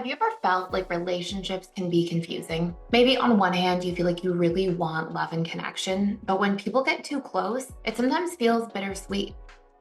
Have you ever felt like relationships can be confusing? Maybe on one hand, you feel like you really want love and connection, but when people get too close, it sometimes feels bittersweet.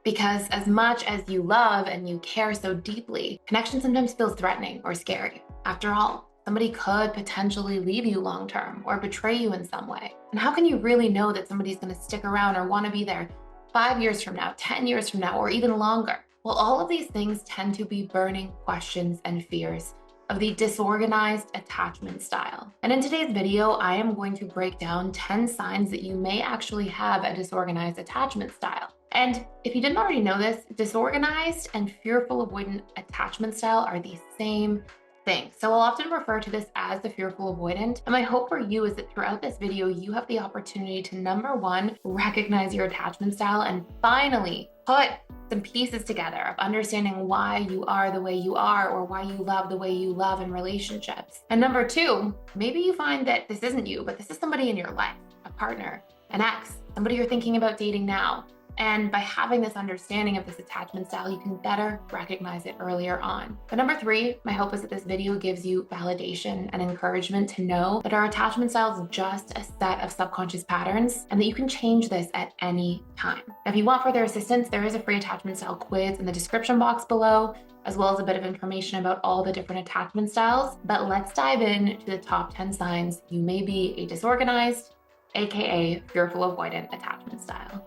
Because as much as you love and you care so deeply, connection sometimes feels threatening or scary. After all, somebody could potentially leave you long term or betray you in some way. And how can you really know that somebody's going to stick around or want to be there 5 years from now, 10 years from now, or even longer? Well, all of these things tend to be burning questions and fears of the disorganized attachment style. And in today's video, I am going to break down 10 signs that you may actually have a disorganized attachment style. And if you didn't already know this, disorganized and fearful avoidant attachment style are the same thing. So I'll often refer to this as the fearful avoidant. And my hope for you is that throughout this video, you have the opportunity to, number one, recognize your attachment style and finally put some pieces together of understanding why you are the way you are or why you love the way you love in relationships. And number two, maybe you find that this isn't you, but this is somebody in your life, a partner, an ex, somebody you're thinking about dating now. And by having this understanding of this attachment style, you can better recognize it earlier on. But number three, my hope is that this video gives you validation and encouragement to know that our attachment style is just a set of subconscious patterns and that you can change this at any time. Now, if you want further assistance, there is a free attachment style quiz in the description box below, as well as a bit of information about all the different attachment styles. But let's dive into the top 10 signs you may be a disorganized, aka fearful avoidant attachment style.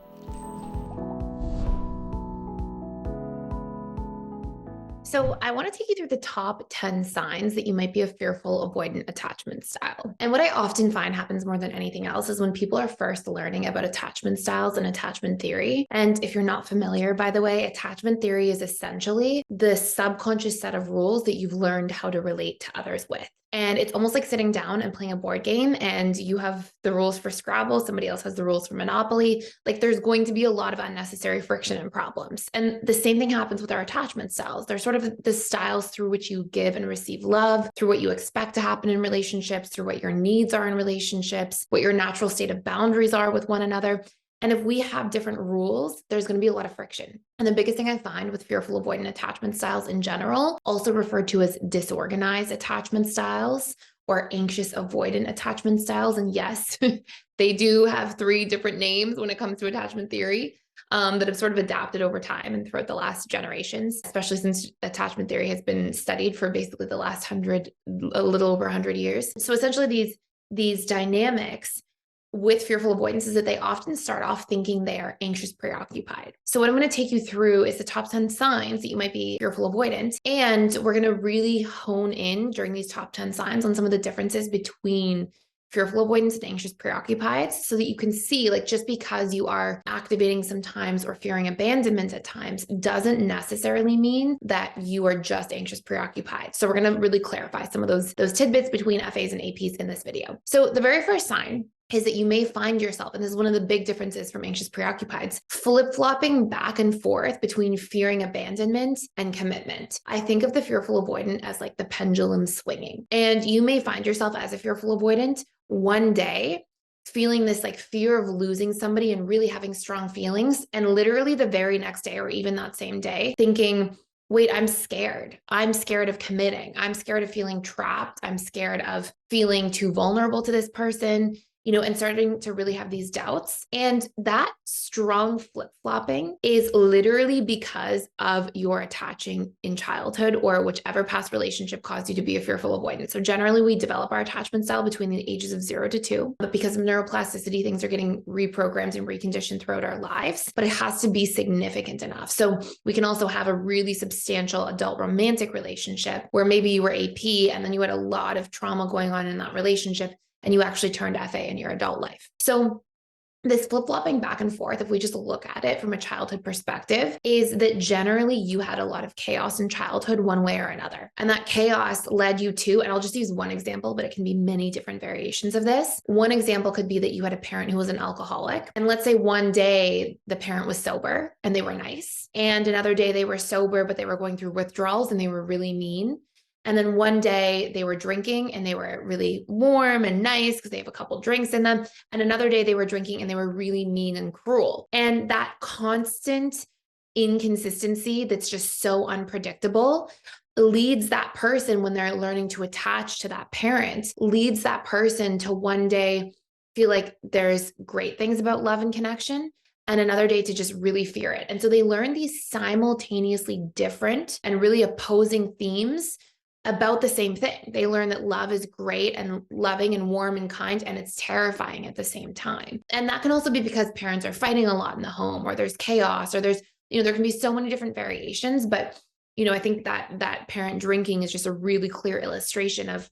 So I want to take you through the top 10 signs that you might be a fearful avoidant attachment style. And what I often find happens more than anything else is when people are first learning about attachment styles and attachment theory. And if you're not familiar, by the way, attachment theory is essentially the subconscious set of rules that you've learned how to relate to others with. And it's almost like sitting down and playing a board game, and you have the rules for Scrabble, somebody else has the rules for Monopoly. Like, there's going to be a lot of unnecessary friction and problems. And the same thing happens with our attachment styles. They're sort of the styles through which you give and receive love, through what you expect to happen in relationships, through what your needs are in relationships, what your natural state of boundaries are with one another. And if we have different rules, there's going to be a lot of friction. And the biggest thing I find with fearful avoidant attachment styles in general, also referred to as disorganized attachment styles or anxious avoidant attachment styles. And yes, they do have 3 different names when it comes to attachment theory that have sort of adapted over time and throughout the last generations, especially since attachment theory has been studied for basically the last a little over 100 years. So essentially these dynamics with fearful avoidance is that they often start off thinking they are anxious preoccupied. So what I'm going to take you through is the top 10 signs that you might be fearful avoidant. And we're going to really hone in during these top 10 signs on some of the differences between fearful avoidance and anxious preoccupied, so that you can see, like, just because you are activating sometimes or fearing abandonment at times doesn't necessarily mean that you are just anxious preoccupied. So we're going to really clarify some of those tidbits between FAs and APs in this video. So the very first sign is that you may find yourself, and this is one of the big differences from anxious preoccupieds, flip-flopping back and forth between fearing abandonment and commitment. I think of the fearful avoidant as like the pendulum swinging. And you may find yourself as a fearful avoidant one day feeling this like fear of losing somebody and really having strong feelings. And literally the very next day or even that same day thinking, wait, I'm scared. I'm scared of committing. I'm scared of feeling trapped. I'm scared of feeling too vulnerable to this person, and starting to really have these doubts. And that strong flip-flopping is literally because of your attaching in childhood or whichever past relationship caused you to be a fearful avoidant. So generally we develop our attachment style between the ages of 0 to 2, but because of neuroplasticity, things are getting reprogrammed and reconditioned throughout our lives, but it has to be significant enough. So we can also have a really substantial adult romantic relationship where maybe you were AP and then you had a lot of trauma going on in that relationship, and you actually turned FA in your adult life. So this flip-flopping back and forth, if we just look at it from a childhood perspective, is that generally you had a lot of chaos in childhood one way or another. And that chaos led you to, and I'll just use one example, but it can be many different variations of this. One example could be that you had a parent who was an alcoholic. And let's say one day the parent was sober and they were nice. And another day they were sober, but they were going through withdrawals and they were really mean. And then one day they were drinking and they were really warm and nice because they have a couple drinks in them. And another day they were drinking and they were really mean and cruel. And that constant inconsistency that's just so unpredictable leads that person, when they're learning to attach to that parent, leads that person to one day feel like there's great things about love and connection, and another day to just really fear it. And so they learn these simultaneously different and really opposing themes about the same thing. They learn that love is great and loving and warm and kind, and it's terrifying at the same time. And that can also be because parents are fighting a lot in the home, or there's chaos, or there's, there can be so many different variations. But I think that parent drinking is just a really clear illustration of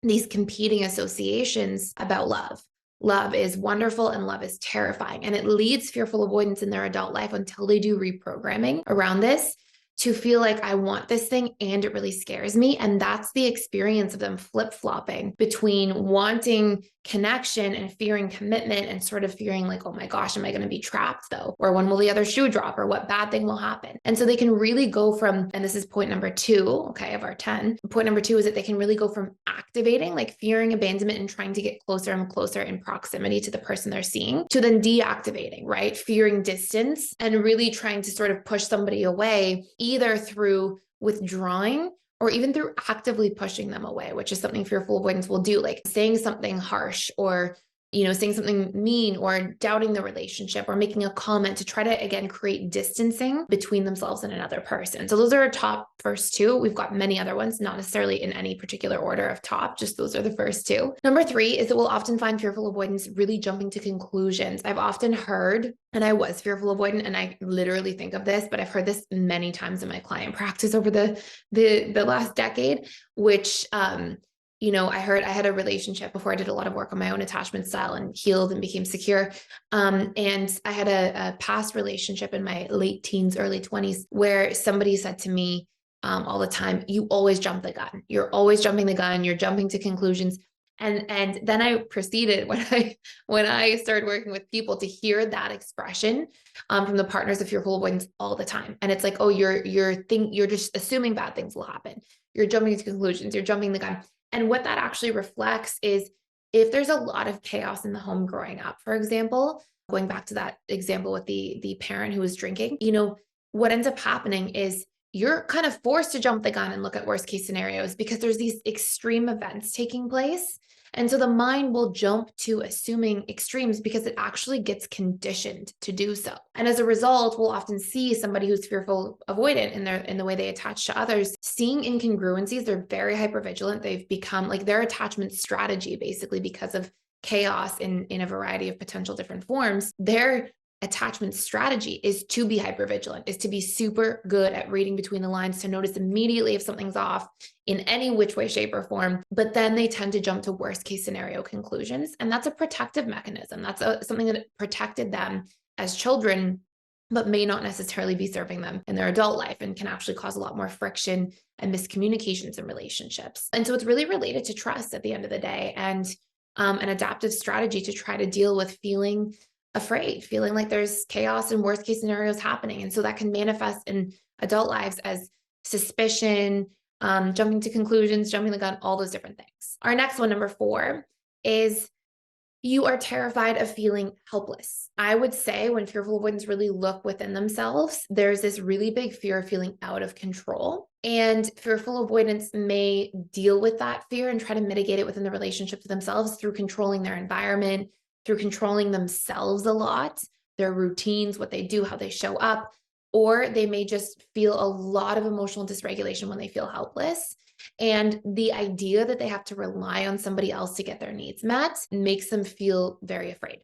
these competing associations about love. Love is wonderful and love is terrifying. And it leads fearful avoidance in their adult life until they do reprogramming around this, to feel like I want this thing and it really scares me. And that's the experience of them flip-flopping between wanting connection and fearing commitment, and sort of fearing like, oh my gosh, am I going to be trapped though? Or when will the other shoe drop? Or what bad thing will happen? And so they can really go from, and this is point number 2, okay, of our 10. Point number 2 is that they can really go from activating, like fearing abandonment and trying to get closer and closer in proximity to the person they're seeing, to then deactivating, right? Fearing distance and really trying to sort of push somebody away, either through withdrawing or even through actively pushing them away, which is something fearful avoidance will do, like saying something harsh, or saying something mean, or doubting the relationship, or making a comment to try to, again, create distancing between themselves and another person. So those are our top first 2. We've got many other ones, not necessarily in any particular order of top, just those are the first 2. Number 3 is that we'll often find fearful avoidance really jumping to conclusions. I've often heard, and I was fearful avoidant, and I literally think of this, but I've heard this many times in my client practice over the last decade, which, I heard, I had a relationship before I did a lot of work on my own attachment style and healed and became secure. And I had a past relationship in my late teens, early 20s, where somebody said to me all the time, you always jump the gun. You're always jumping the gun. You're jumping to conclusions. And then I proceeded, when I started working with people, to hear that expression from the partners of fearful avoidance all the time. And it's like, oh, you're just assuming bad things will happen. You're jumping to conclusions. You're jumping the gun. And what that actually reflects is, if there's a lot of chaos in the home growing up, for example, going back to that example with the parent who was drinking, what ends up happening is you're kind of forced to jump the gun and look at worst case scenarios, because there's these extreme events taking place. And so the mind will jump to assuming extremes because it actually gets conditioned to do so. And as a result, we'll often see somebody who's fearful avoidant in the way they attach to others, seeing incongruencies. They're very hypervigilant. They've become like their attachment strategy, basically because of chaos in a variety of potential different forms. Their attachment strategy is to be hypervigilant, is to be super good at reading between the lines, to notice immediately if something's off in any which way, shape, or form. But then they tend to jump to worst case scenario conclusions. And that's a protective mechanism. That's something that protected them as children, but may not necessarily be serving them in their adult life, and can actually cause a lot more friction and miscommunications in relationships. And so it's really related to trust at the end of the day, and an adaptive strategy to try to deal with feeling afraid, feeling like there's chaos and worst case scenarios happening. And so that can manifest in adult lives as suspicion, jumping to conclusions, jumping the gun, all those different things. Our next one, number 4, is you are terrified of feeling helpless. I would say when fearful avoidants really look within themselves, there's this really big fear of feeling out of control. And fearful avoidants may deal with that fear and try to mitigate it within the relationship to themselves through controlling their environment, through controlling themselves a lot, their routines, what they do, how they show up, or they may just feel a lot of emotional dysregulation when they feel helpless. And the idea that they have to rely on somebody else to get their needs met makes them feel very afraid.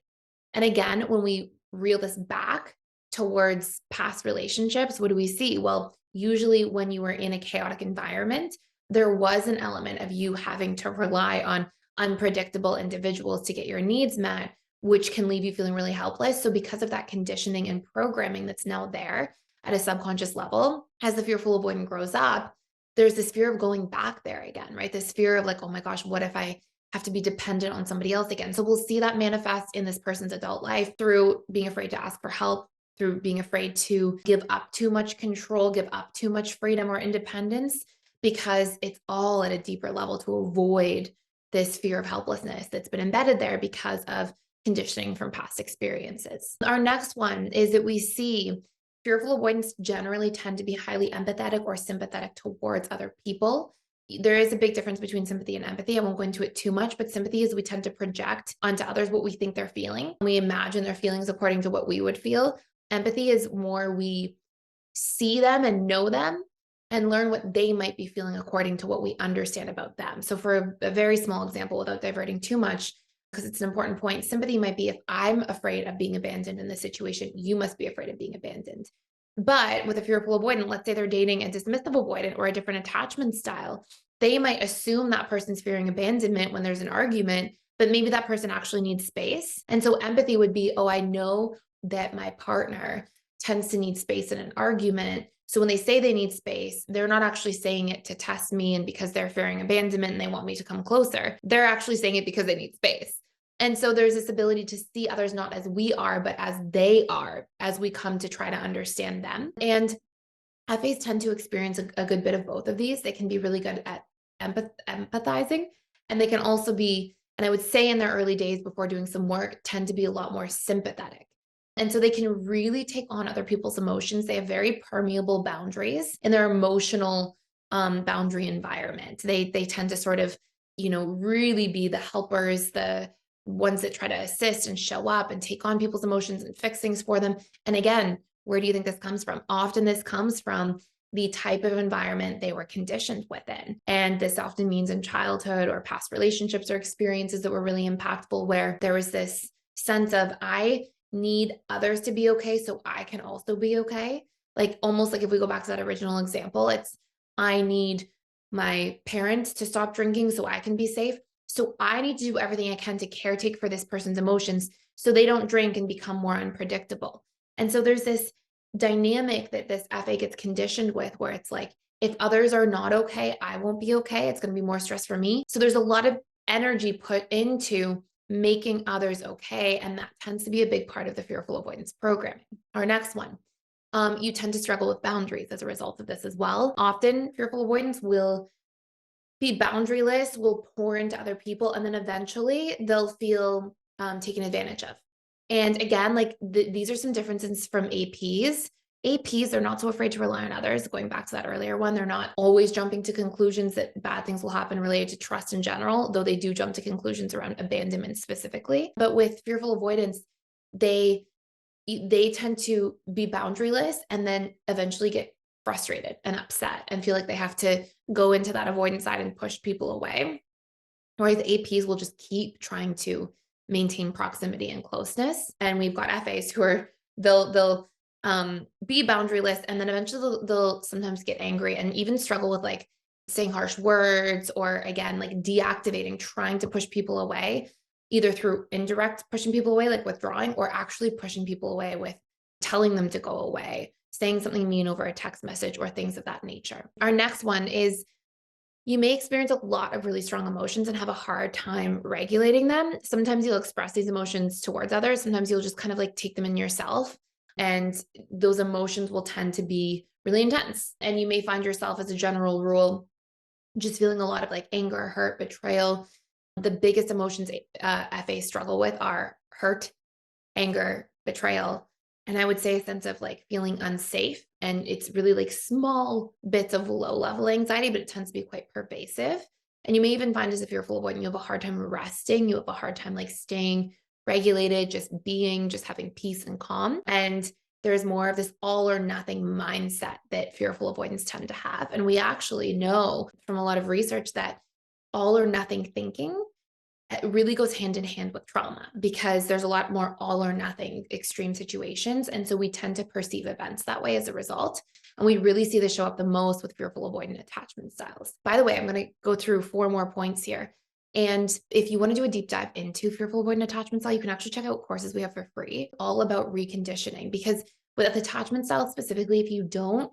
And again, when we reel this back towards past relationships, what do we see? Well, usually when you were in a chaotic environment, there was an element of you having to rely on unpredictable individuals to get your needs met, which can leave you feeling really helpless. So because of that conditioning and programming that's now there at a subconscious level, as the fearful avoidant grows up, there's this fear of going back there again, right? This fear of like, oh my gosh, what if I have to be dependent on somebody else again? So we'll see that manifest in this person's adult life through being afraid to ask for help, through being afraid to give up too much control, give up too much freedom or independence, because it's all at a deeper level to avoid this fear of helplessness that's been embedded there because of conditioning from past experiences. Our next one is that we see Fearful avoidants generally tend to be highly empathetic or sympathetic towards other people. There is a big difference between sympathy and empathy. I won't go into it too much, but sympathy is we tend to project onto others what we think they're feeling. We imagine their feelings according to what we would feel. Empathy is more we see them and know them and learn what they might be feeling according to what we understand about them. So for a very small example, without diverting too much, because it's an important point, sympathy might be if I'm afraid of being abandoned in this situation, you must be afraid of being abandoned. But with a fearful avoidant, let's say they're dating a dismissive avoidant or a different attachment style, they might assume that person's fearing abandonment when there's an argument, but maybe that person actually needs space. And so empathy would be, oh, I know that my partner tends to need space in an argument. So when they say they need space, they're not actually saying it to test me and because they're fearing abandonment and they want me to come closer. They're actually saying it because they need space. And so there's this ability to see others not as we are, but as they are, as we come to try to understand them. And FAs tend to experience a good bit of both of these. They can be really good at empathizing, and they can also be, and I would say in their early days before doing some work, tend to be a lot more sympathetic. And so they can really take on other people's emotions. They have very permeable boundaries in their emotional boundary environment. They tend to sort of, really be the helpers, the ones that try to assist and show up and take on people's emotions and fix things for them. And again, where do you think this comes from? Often this comes from the type of environment they were conditioned within. And this often means in childhood or past relationships or experiences that were really impactful, where there was this sense of, I need others to be okay so I can also be okay. Like almost like if we go back to that original example, it's, I need my parents to stop drinking so I can be safe. So I need to do everything I can to caretake for this person's emotions so they don't drink and become more unpredictable. And so there's this dynamic that this FA gets conditioned with, where it's like, if others are not okay, I won't be okay. It's going to be more stress for me. So there's a lot of energy put into making others okay. And that tends to be a big part of the fearful avoidance programming. Our next one, you tend to struggle with boundaries as a result of this as well. Often fearful avoidance will be boundaryless, will pour into other people, and then eventually they'll feel taken advantage of. And again, like these are some differences from APs. APs, they're not so afraid to rely on others. Going back to that earlier one, they're not always jumping to conclusions that bad things will happen related to trust in general, though they do jump to conclusions around abandonment specifically. But with fearful avoidance, they tend to be boundaryless and then eventually get frustrated and upset and feel like they have to go into that avoidance side and push people away. Whereas APs will just keep trying to maintain proximity and closeness. And we've got FAs who are, they'll be boundaryless, and then eventually they'll sometimes get angry and even struggle with like saying harsh words, or again, like deactivating, trying to push people away, either through indirect pushing people away, like withdrawing, or actually pushing people away with telling them to go away, saying something mean over a text message, or things of that nature. Our next one is, you may experience a lot of really strong emotions and have a hard time regulating them. Sometimes you'll express these emotions towards others. Sometimes you'll just kind of like take them in yourself. And those emotions will tend to be really intense. And you may find yourself, as a general rule, just feeling a lot of like anger, hurt, betrayal. The biggest emotions FAs struggle with are hurt, anger, betrayal, and I would say a sense of like feeling unsafe. And it's really like small bits of low level anxiety, but it tends to be quite pervasive. And you may even find, as a fearful avoidant, you have a hard time resting. You have a hard time like staying regulated, just being, just having peace and calm. And there's more of this all or nothing mindset that fearful avoidants tend to have. And we actually know from a lot of research that all or nothing thinking, it really goes hand in hand with trauma, because there's a lot more all or nothing extreme situations. And so we tend to perceive events that way as a result. And we really see this show up the most with fearful avoidant attachment styles. By the way, I'm going to go through 4 more points here. And if you want to do a deep dive into fearful avoidant attachment style, you can actually check out courses we have for free, all about reconditioning. Because with attachment style specifically, if you don't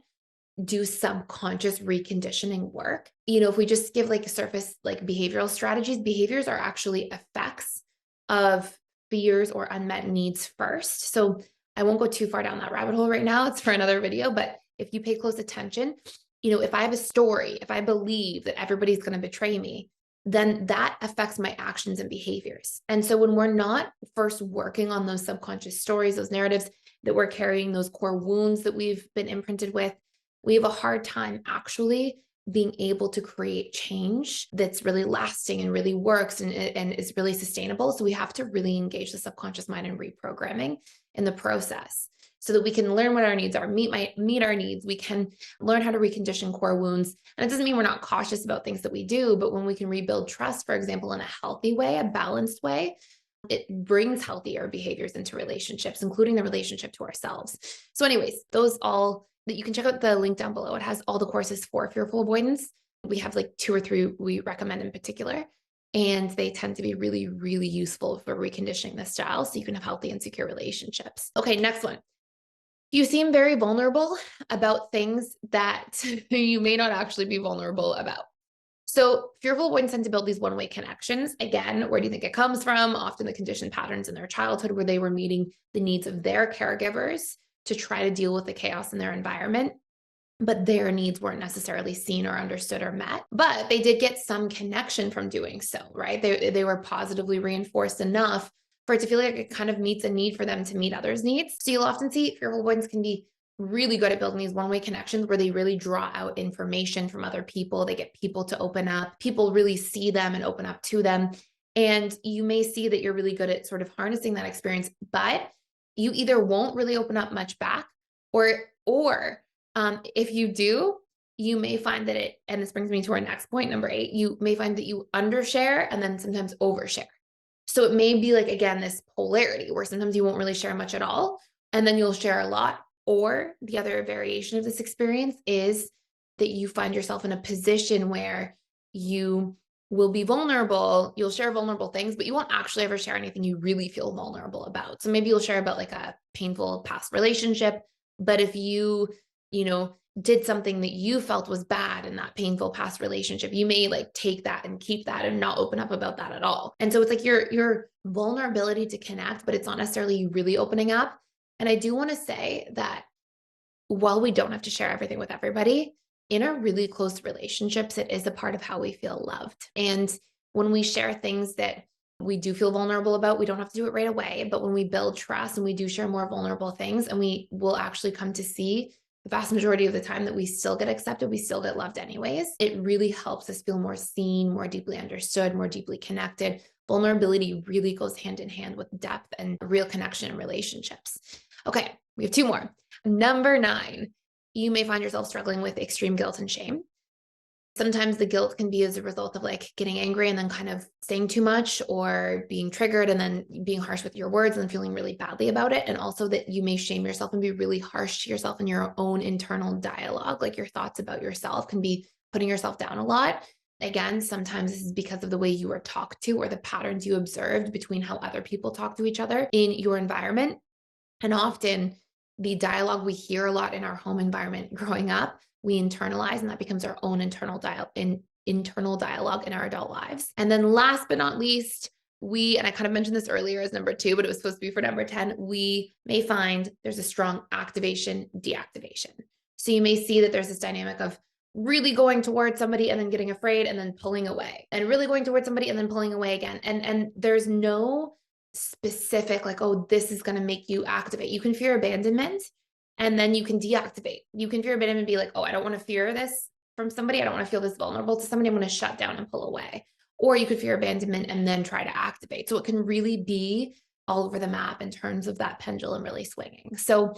do subconscious reconditioning work, if we just give like a surface, like behavioral strategies, behaviors are actually effects of fears or unmet needs first. So I won't go too far down that rabbit hole right now. It's for another video, but if you pay close attention, if I have a story, if I believe that everybody's going to betray me, then that affects my actions and behaviors. And so when we're not first working on those subconscious stories, those narratives, that we're carrying, those core wounds that we've been imprinted with, we have a hard time actually being able to create change that's really lasting and really works and is really sustainable. So we have to really engage the subconscious mind in reprogramming in the process so that we can learn what our needs are, meet our needs. We can learn how to recondition core wounds. And it doesn't mean we're not cautious about things that we do, but when we can rebuild trust, for example, in a healthy way, a balanced way, it brings healthier behaviors into relationships, including the relationship to ourselves. So anyways, those all that you can check out the link down below. It has all the courses for fearful avoidance. We have like 2 or 3 we recommend in particular, and they tend to be really, really useful for reconditioning the style so you can have healthy and secure relationships. Okay, next one. You seem very vulnerable about things that you may not actually be vulnerable about. So fearful avoidants tend to build these one-way connections. Again, where do you think it comes from? Often the conditioned patterns in their childhood where they were meeting the needs of their caregivers to try to deal with the chaos in their environment, but their needs weren't necessarily seen or understood or met. But they did get some connection from doing so, right? They were positively reinforced enough for it to feel like it kind of meets a need for them to meet others' needs. So you'll often see fearful avoidants can be really good at building these one-way connections where they really draw out information from other people. They get people to open up. People really see them and open up to them. And you may see that you're really good at sort of harnessing that experience, but you either won't really open up much back, or if you do, you may find that and this brings me to our next point, number 8, you may find that you undershare and then sometimes overshare. So it may be like, again, this polarity where sometimes you won't really share much at all, and then you'll share a lot. Or the other variation of this experience is that you find yourself in a position where you will be vulnerable. You'll share vulnerable things, but you won't actually ever share anything you really feel vulnerable about. So maybe you'll share about like a painful past relationship, but if you did something that you felt was bad in that painful past relationship, you may like take that and keep that and not open up about that at all. And so it's like your vulnerability to connect, but it's not necessarily you really opening up. And I do want to say that while we don't have to share everything with everybody, in our really close relationships, it is a part of how we feel loved. And when we share things that we do feel vulnerable about, we don't have to do it right away. But when we build trust and we do share more vulnerable things, and we will actually come to see the vast majority of the time that we still get accepted, we still get loved anyways, it really helps us feel more seen, more deeply understood, more deeply connected. Vulnerability really goes hand in hand with depth and real connection in relationships. Okay, we have 2 more. Number 9, you may find yourself struggling with extreme guilt and shame. Sometimes the guilt can be as a result of like getting angry and then kind of saying too much, or being triggered and then being harsh with your words and then feeling really badly about it. And also that you may shame yourself and be really harsh to yourself in your own internal dialogue. Like your thoughts about yourself can be putting yourself down a lot. Again, sometimes this is because of the way you were talked to or the patterns you observed between how other people talk to each other in your environment. And often the dialogue we hear a lot in our home environment growing up, we internalize, and that becomes our own internal dialogue in our adult lives. And then last but not least, and I kind of mentioned this earlier as number 2, but it was supposed to be for number 10, we may find there's a strong activation, deactivation. So you may see that there's this dynamic of really going towards somebody and then getting afraid and then pulling away, and really going towards somebody and then pulling away again. And there's no specific like, oh, this is going to make you activate. You can fear abandonment and then you can deactivate. You can fear abandonment and be like, oh, I don't want to fear this from somebody. I don't want to feel this vulnerable to somebody. I'm going to shut down and pull away. Or you could fear abandonment and then try to activate. So it can really be all over the map in terms of that pendulum really swinging. So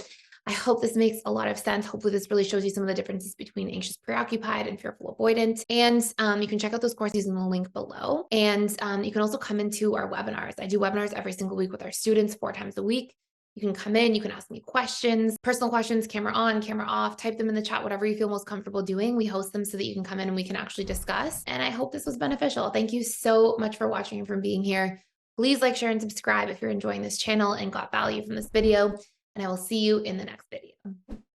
I hope this makes a lot of sense. Hopefully this really shows you some of the differences between anxious preoccupied and fearful avoidant. And you can check out those courses using the link below. And you can also come into our webinars. I do webinars every single week with our students 4 times a week. You can come in, you can ask me questions, personal questions, camera on, camera off, type them in the chat, whatever you feel most comfortable doing. We host them so that you can come in and we can actually discuss. And I hope this was beneficial. Thank you so much for watching and for being here. Please like, share, and subscribe if you're enjoying this channel and got value from this video. And I will see you in the next video.